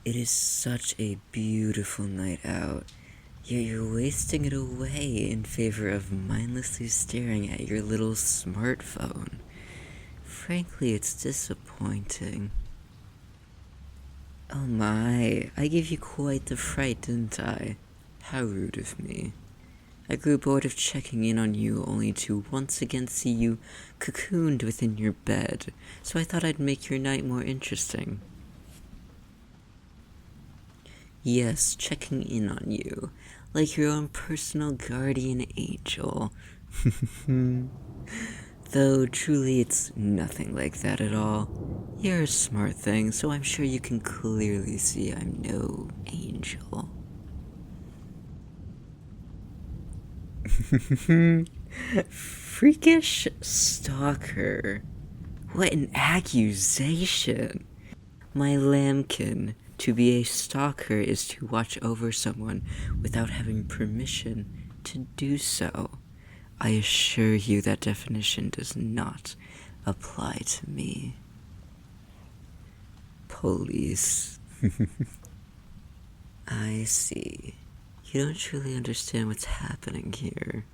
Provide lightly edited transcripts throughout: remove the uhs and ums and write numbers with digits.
It is such a beautiful night out, yet you're wasting it away in favor of mindlessly staring at your little smartphone. Frankly, it's disappointing. Oh my, I gave you quite the fright, didn't I? How rude of me. I grew bored of checking in on you only to once again see you cocooned within your bed, so I thought I'd make your night more interesting. Yes, checking in on you, like your own personal guardian angel. Though truly it's nothing like that at all. You're a smart thing, so I'm sure you can clearly see I'm no angel. Freakish stalker. What an accusation. My lambkin, to be a stalker is to watch over someone without having permission to do so. I assure you that definition does not apply to me. Police. I see. You don't truly understand what's happening here.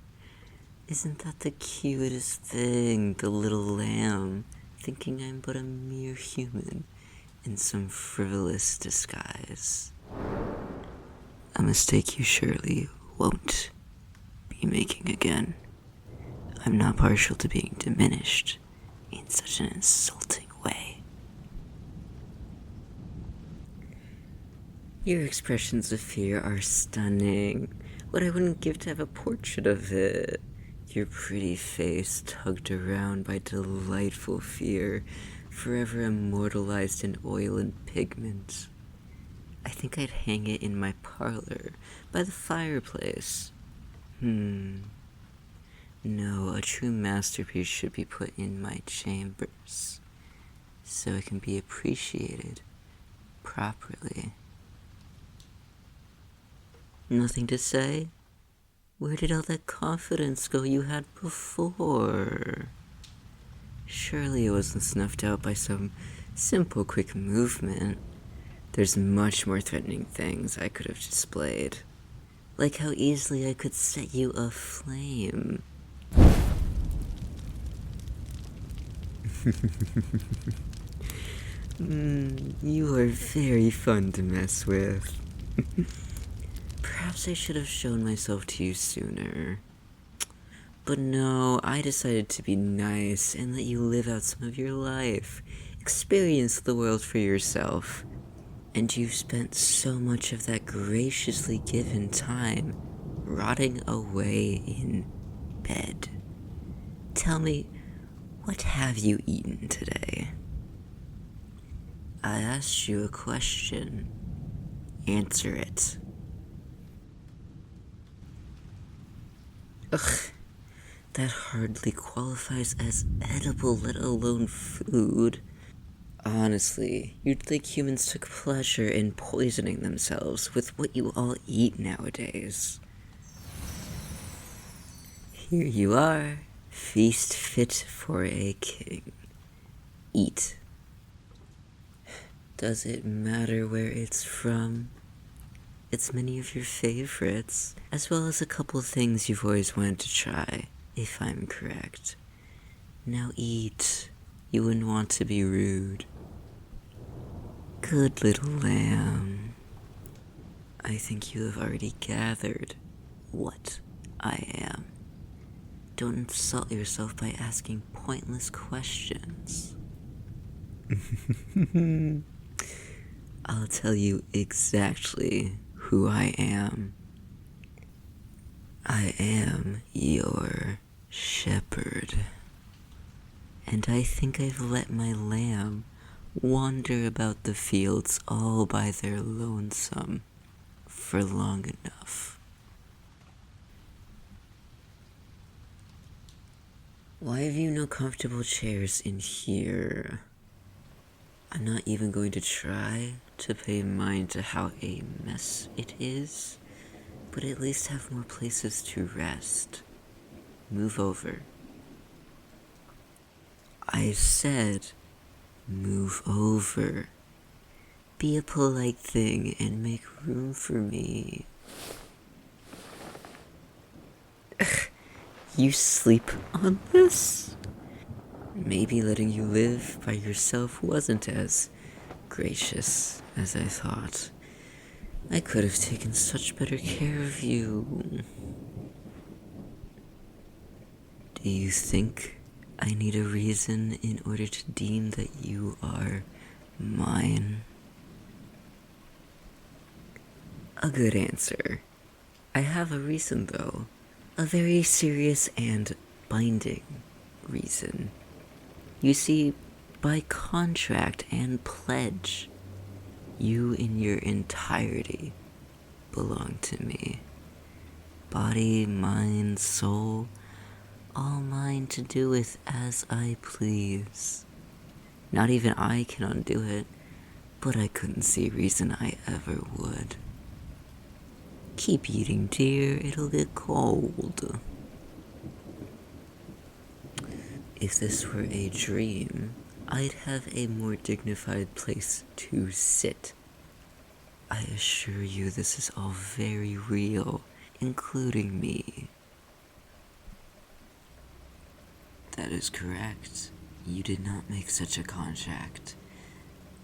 Isn't that the cutest thing, the little lamb, thinking I'm but a mere human in some frivolous disguise? A mistake you surely won't be making again. I'm not partial to being diminished in such an insulting way. Your expressions of fear are stunning. What I wouldn't give to have a portrait of it. Your pretty face tugged around by delightful fear, forever immortalized in oil and pigment. I think I'd hang it in my parlor, by the fireplace. No, a true masterpiece should be put in my chambers, so it can be appreciated properly. Nothing to say? Where did all that confidence go you had before? Surely it wasn't snuffed out by some simple, quick movement. There's much more threatening things I could have displayed. Like how easily I could set you aflame. You are very fun to mess with. Perhaps I should have shown myself to you sooner. But no, I decided to be nice and let you live out some of your life. Experience the world for yourself. And you've spent so much of that graciously given time rotting away in bed. Tell me, what have you eaten today? I asked you a question. Answer it. Ugh, that hardly qualifies as edible, let alone food. Honestly, you'd think humans took pleasure in poisoning themselves with what you all eat nowadays. Here you are, feast fit for a king. Eat. Does it matter where it's from? It's many of your favorites, as well as a couple things you've always wanted to try, if I'm correct. Now eat. You wouldn't want to be rude. Good little lamb. I think you have already gathered what I am. Don't insult yourself by asking pointless questions. I'll tell you exactly who I am. I am your shepherd. And I think I've let my lamb wander about the fields all by their lonesome for long enough. Why have you no comfortable chairs in here? I'm not even going to try to pay mind to how a mess it is, but at least have more places to rest. Move over. I said, move over. be a polite thing and make room for me. You sleep on this? Maybe letting you live by yourself wasn't as gracious as I thought. I could have taken such better care of you. Do you think I need a reason in order to deem that you are mine? A good answer. I have a reason, though. A very serious and binding reason. You see, by contract and pledge, you in your entirety belong to me. Body, mind, soul, all mine to do with as I please. Not even I can undo it, but I couldn't see reason I ever would. Keep eating, dear, it'll get cold. If this were a dream, I'd have a more dignified place to sit. I assure you this is all very real, including me. That is correct. You did not make such a contract.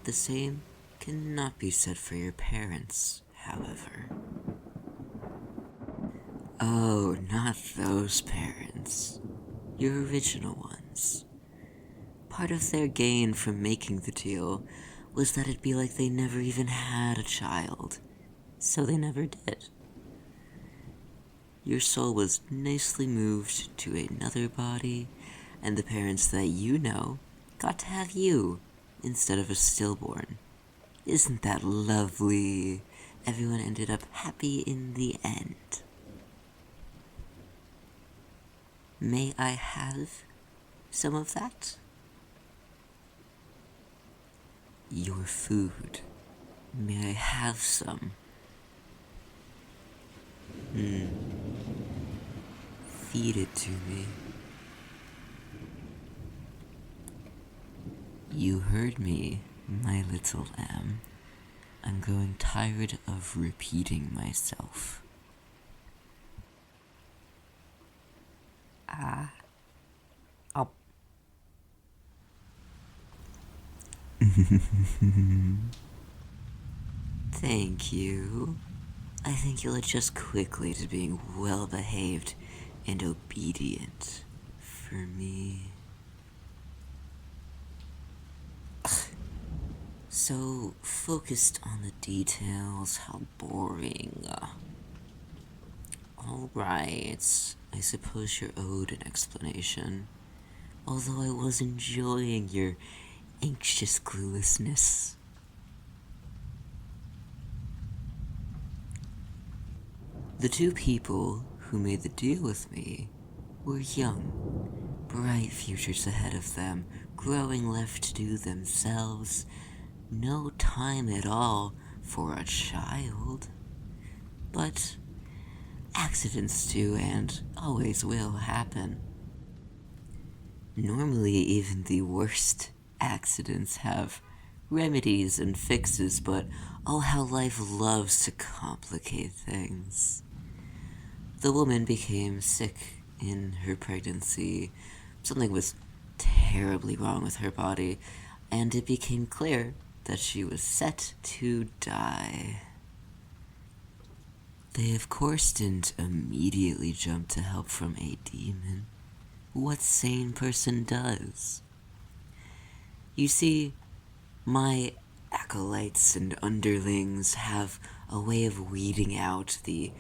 The same cannot be said for your parents, however. Oh, not those parents. Your original ones. Part of their gain from making the deal was that it'd be like they never even had a child, so they never did. Your soul was nicely moved to another body, and the parents that you know got to have you instead of a stillborn. Isn't that lovely? Everyone ended up happy in the end. May I have some of that? Your food. May I have some? Feed it to me. You heard me, my little lamb. I'm growing tired of repeating myself. Thank you. I think you'll adjust quickly to being well-behaved and obedient for me. So focused on the details, how boring. Alright, I suppose you're owed an explanation. Although I was enjoying your anxious cluelessness. The two people who made the deal with me were young, bright futures ahead of them, growing left to do themselves, no time at all for a child. But accidents do and always will happen. Normally, even the worst accidents have remedies and fixes, but oh, how life loves to complicate things. The woman became sick in her pregnancy. Something was terribly wrong with her body, and it became clear that she was set to die. They, of course, didn't immediately jump to help from a demon. What sane person does? You see, my acolytes and underlings have a way of weeding out the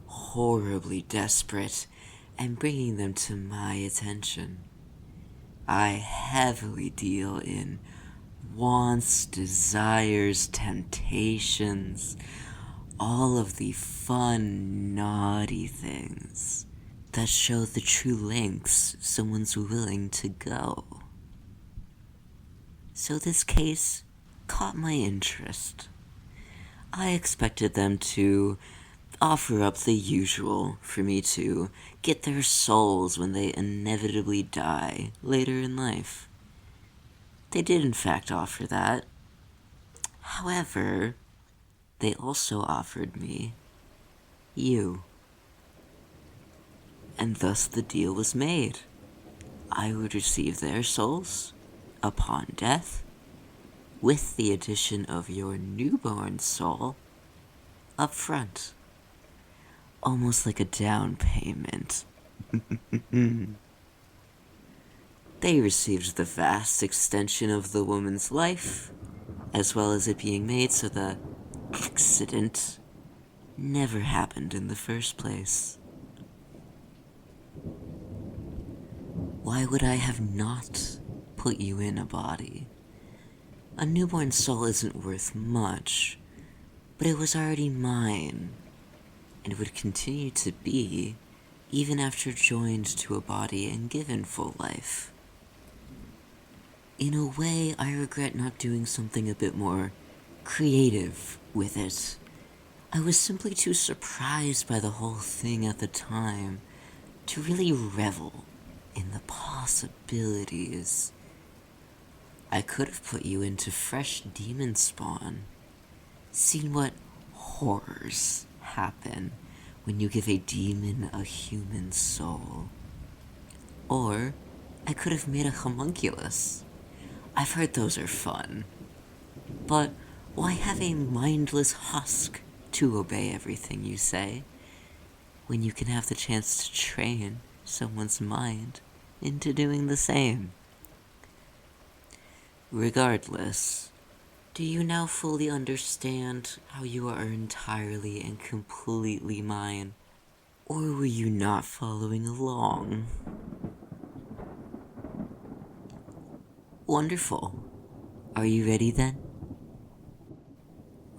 horribly desperate and bringing them to my attention. I heavily deal in wants, desires, temptations, all of the fun, naughty things that show the true lengths someone's willing to go. So this case caught my interest. I expected them to offer up the usual for me to get their souls when they inevitably die later in life. They did in fact offer that. However, they also offered me you. And thus the deal was made. I would receive their souls upon death, with the addition of your newborn soul up front. Almost like a down payment. They received the vast extension of the woman's life, as well as it being made so the accident never happened in the first place. Why would I have not put you in a body? A newborn soul isn't worth much, but it was already mine, and would continue to be even after joined to a body and given full life. In a way, I regret not doing something a bit more creative with it. I was simply too surprised by the whole thing at the time to really revel in the possibilities. I could have put you into fresh demon spawn, seen what horrors happen when you give a demon a human soul. Or I could have made a homunculus. I've heard those are fun. But why have a mindless husk to obey everything you say, when you can have the chance to train someone's mind into doing the same? Regardless, do you now fully understand how you are entirely and completely mine? Or were you not following along? Wonderful. Are you ready then?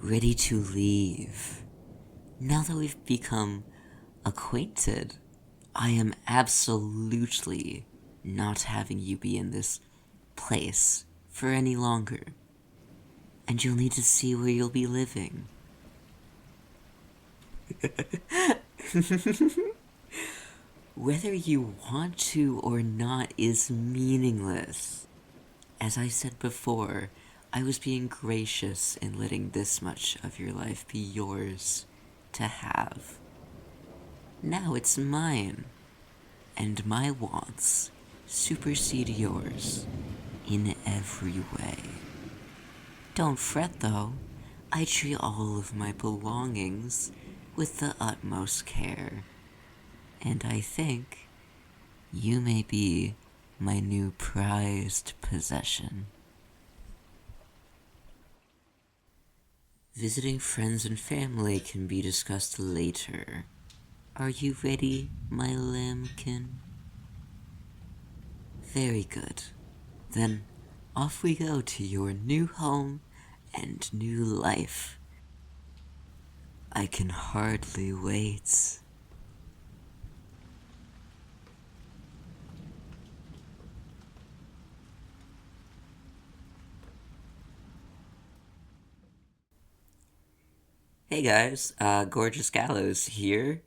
Ready to leave? Now that we've become acquainted, I am absolutely not having you be in this place for any longer. And you'll need to see where you'll be living. Whether you want to or not is meaningless. As I said before, I was being gracious in letting this much of your life be yours to have. Now it's mine, and my wants supersede yours in every way. Don't fret though, I treat all of my belongings with the utmost care, and I think you may be my new prized possession. Visiting friends and family can be discussed later. Are you ready, my lambkin? Very good. Then off we go to your new home and new life. I can hardly wait. Hey guys, Gorgeous Gallows here.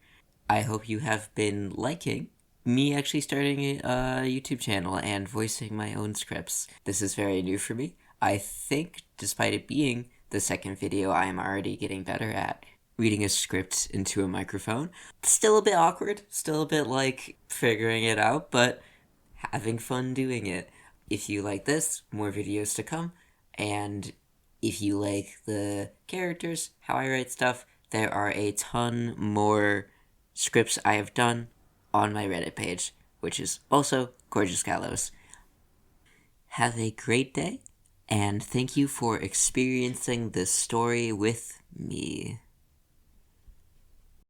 I hope you have been liking me actually starting a YouTube channel and voicing my own scripts. This is very new for me. I think, despite it being the second video, I am already getting better at reading a script into a microphone. Still a bit awkward, still a bit like figuring it out, but having fun doing it. If you like this, more videos to come, and if you like the characters, how I write stuff, there are a ton more scripts I have done on my Reddit page, which is also Gorgeous Gallows. Have a great day, and thank you for experiencing this story with me.